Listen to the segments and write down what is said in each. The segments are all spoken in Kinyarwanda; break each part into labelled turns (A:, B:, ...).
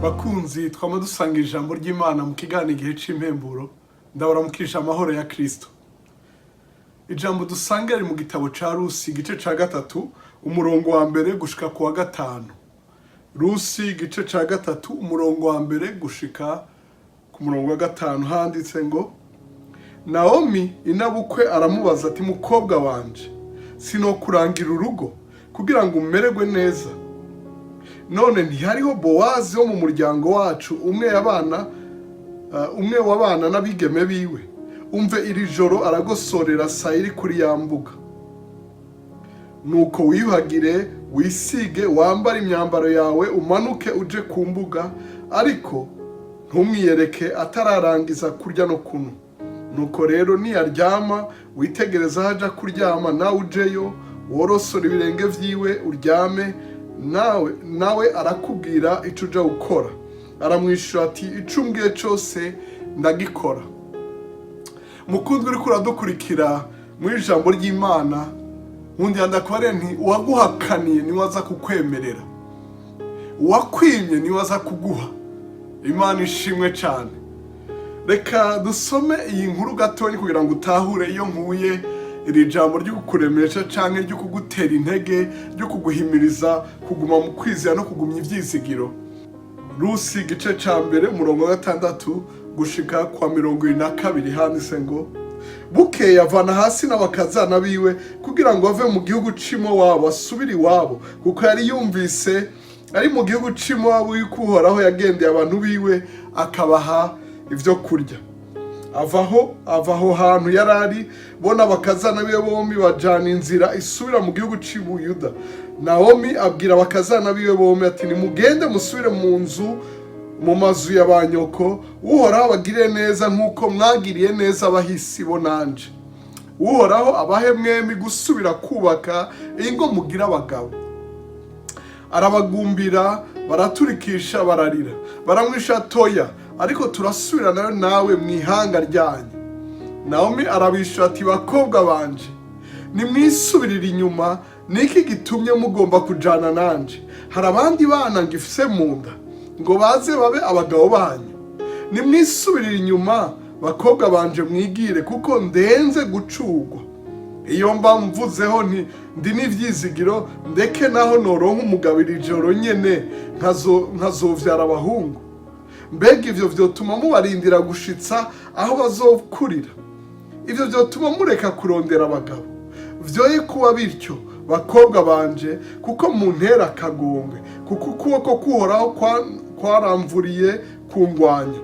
A: bakunzi twama dusanga ijambo ry'Imana mu kigana igihe c'impemburo ndabaramukisha amahoro ya Kristo. Ijambo dusanga ari mu gitabo ca Rusi igice ca 3 umurongo wa mbere gushika ku wa 5. Rusi igice ca 3 umurongo wa mbere gushika ku murongo wa 5 handitse ngo Naomi inabukwe aramubaza ati mukobwa wanje sinokurangira urugo kugira ngo umererwe neza. None ntihariho Bowazi wo mu muryango wacu umwe w'abana n'abigeme biwe. Umve iri joro aragosorera sayiri kuri ya mbuga. Nuko wiyuhagire wisige wambara imyambaro yawe umanuke uje ku mbuga, ariko ntumwiyereke atararangiza kurya no kunywa. Nuko rero niyaryama witegereza haja kuryama nawe ujeyo worosora ibirenge vyiwe uryame, nawe arakubwira ico uja gukora. Aramwishura ati ico umbwiye cose ndagikora. Mukundwa uriko uradukurikira muri ijambo ry'Imana, nkundi ndakubare nti uwaguhakaniye niwe aza kukwemerera, uwakwimye niwe aza kuguha. Imana ishimwe cane. Reka dusome iyi nkuru gatonya kugira ngo utahure iyo nkuye iri jambo ryo kukuremesha canke ryo kugutera intege, ryo kuguhimiriza kuguma mu kwizera no kugumya ivyizigiro. Rusi igice ca mbere umurongo wa 6 gushika kwa 22 handitse ngo bukeye avana hasi n'abakazana biwe kugira ngo ave mu gihugu cimo wabo asubire iwabo, kuko yari yumvise ari mu gihugu cimo wabo yuko Uhoraho yagendeye abantu biwe akabaha ivyo kurya. Avaho hantu yarari bona abakazana biwe bombi bajana inzira isubira mu gihugu c'Ubuyuda. Naomi abwira abakazana biwe bombi ati nimugende musubire mu nzu mu mazu y'abanyoko, Uhoraho abagirire neza nk'uko mwagiriye neza abahisi bo nanje. Uhoraho abahe mwemi gusubira kubaka ingo mugira abagabo. Arabagumbira baraturikisha bararira baramwisha toya, ariko turasubira nawe mwihanga ryanyu. Naomi arabishura ati bakobwa banje nimwisubirira inyuma, niki gitumye mugomba kujana nanje? Hari abandi bana ngifise mu nda ngo baze babe abagabo banyu. Nimwisubirira inyuma bakobwa banje mwigire, kuko ndenze gucurwa. Iyo mba mvuzeho ndi n'ivyizigiro ndeke naho noronka umugabo iri joro nyene nkazovyara abahungu. Mbega ivyo vyotuma mubarindira gushitsa aho bazokurira? Ivyo vyotuma mureka kurondera abagabo? Vyoye kuba bityo bakobwa banje, kuko muntera akagongwe, kuko ukuboko k'Uhoraho kwaramvuriye kungwanya.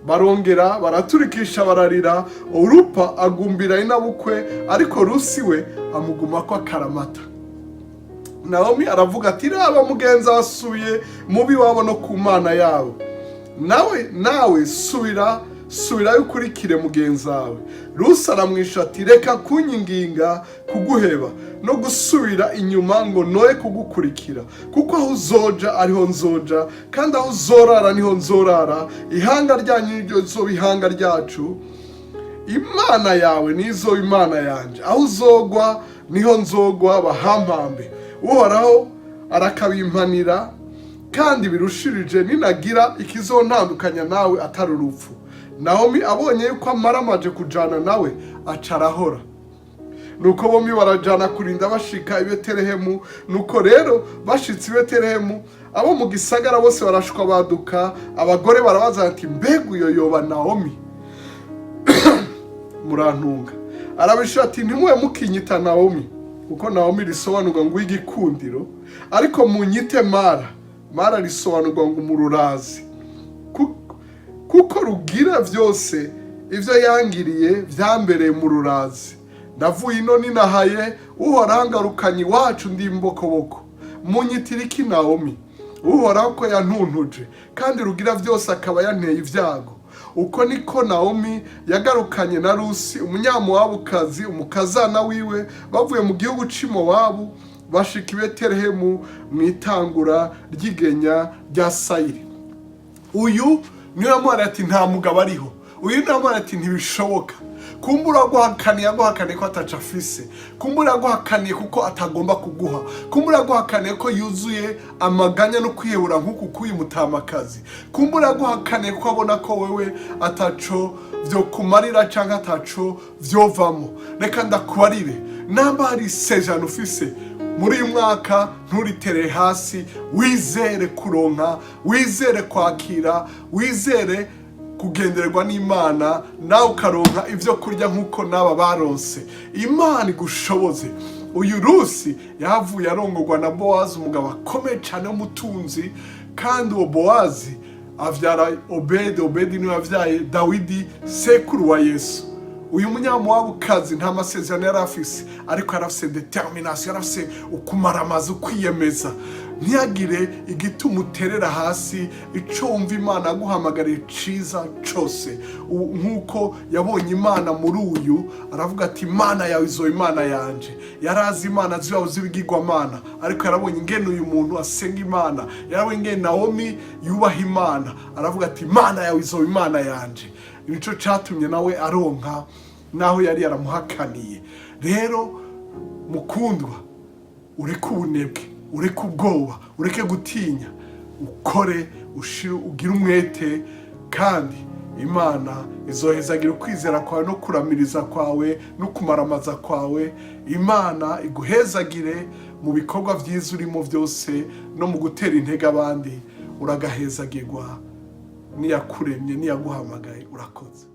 A: Barongera baraturikisha bararira, Orupa agumbira inabukwe, ariko Rusi we amugumako akaramata. Naomi aravuga ati raba mugenza wasuye mubi wabo no ku mana yabo. Nawe subira ukurikire mugenzi wawe. Rusi aramwisha ati reka kunyinginga kuguheba no gusubira inyuma ngo noye kugukurikira, kuko aho uzoja ariho nzoja, kandi aho uzorara niho nzorara. Ihanga ryanyu niryo rizoba ihanga ryacu, Imana yawe nizo Imana yanje. Aho uzogwa niho nzogwa bahampambe. Uhoraho arakabimpanira, kandi birushirije ninagira ikizontandukanya nawe atari urupfu. Naomi abonye yuko amaramaje kujana nawe acarahora. Nuko bombi barajana kurinda bashika i Betelehemu. Nuko rero bashitse i Betelehemu, abo mu gisagara bose barashwa baduka. Abagore barabaza ati mbega uyo yoba Naomi? Murantunga. Arabishira ati ntimwe mukinyita Naomi, kuko Naomi risobanurwa ngo igikundiro, ariko munyite Mara risobanurwa ngo umururazi, kuko rugira vyose ivyo yangiriye vyambereye mu rurazi. Ndavuye ino ninahaye, Uhoraho angarukanye iwacu ndi imbokoboko. Munyitira iki Naomi? Uhoraho ko yantuntuje, kandi rugira vyose akaba yanteye ivyago. Uko niko Naomi yagarukanye na Rusi umunyamowabukazi, umukazana wiwe, bavuye mu gihugu c'Imowabu bashika i Betelehemu mwitangura ry'igenya rya sayiri. Uyu niwe amubwira ati nta mugabo ariho. Uyu niwe amubwira ati ntibishoboka, kumbura aguhakaniye ko ataca afise, kumbura aguhakaniye kuko atagomba kuguha, kumbura aguhakaniye ko yuzuye amaganya no kwiyebura nk'uku k'uyu mutamakazi, kumbura aguhakaniye ko abona ko wewe ataco vyo kumarira canke ataco vyovamo. Reka ndakubarire, namba hari isezerano ufise muri uyu mwaka, nturitere hasi, wizere kuronka, wizere kwakira, wizere kugendererwa n'Imana, nawe ukaronka ivyo kurya nk'uko n'aba baronse. Imana igushoboze. Uyu Rusi yahavuye arongorwa na Bowazi, umugabo akomeye cyane w'umutunzi, kandi uwo Bowazi avyara Obedi, Obedi niwe yavyaye Dawidi sekuru wa Yesu. Uyu munyamowabukazi nta masezerano yari afise, ariko yari afise determination, yari afise ukumaramaza, ukwiyemeza. Ntiyagire igituma uterera hasi ico wumva Imana aguhamagariye ciza cose. Nk'uko yabonye Imana muri uyu, aravuga ati Imana yawe izoba Imana yanje. Yarazi Imana zibaho z'ibigirwamana, ariko yarabonye ingene uyu muntu asenga Imana, yarabonye ingene Naomi yubaha Imana, aravuga ati Imana yawe izoba Imana yanje. Nico catumye nawe aronka naho yari yaramuhakaniye. Rero mukundwa, ureke ubunebwe, ureke ubwoba, ureke gutinya, ukore, ugire umwete, kandi Imana izohezagira ukwizera kwawe no kuramiriza kwawe no kumaramaza kwawe. Imana iguhezagire mu bikorwa vyiza urimo vyose, no mu gutera intege abandi uragahezagirwa. Niyakuremye, niyaguhamagaye. Urakoze.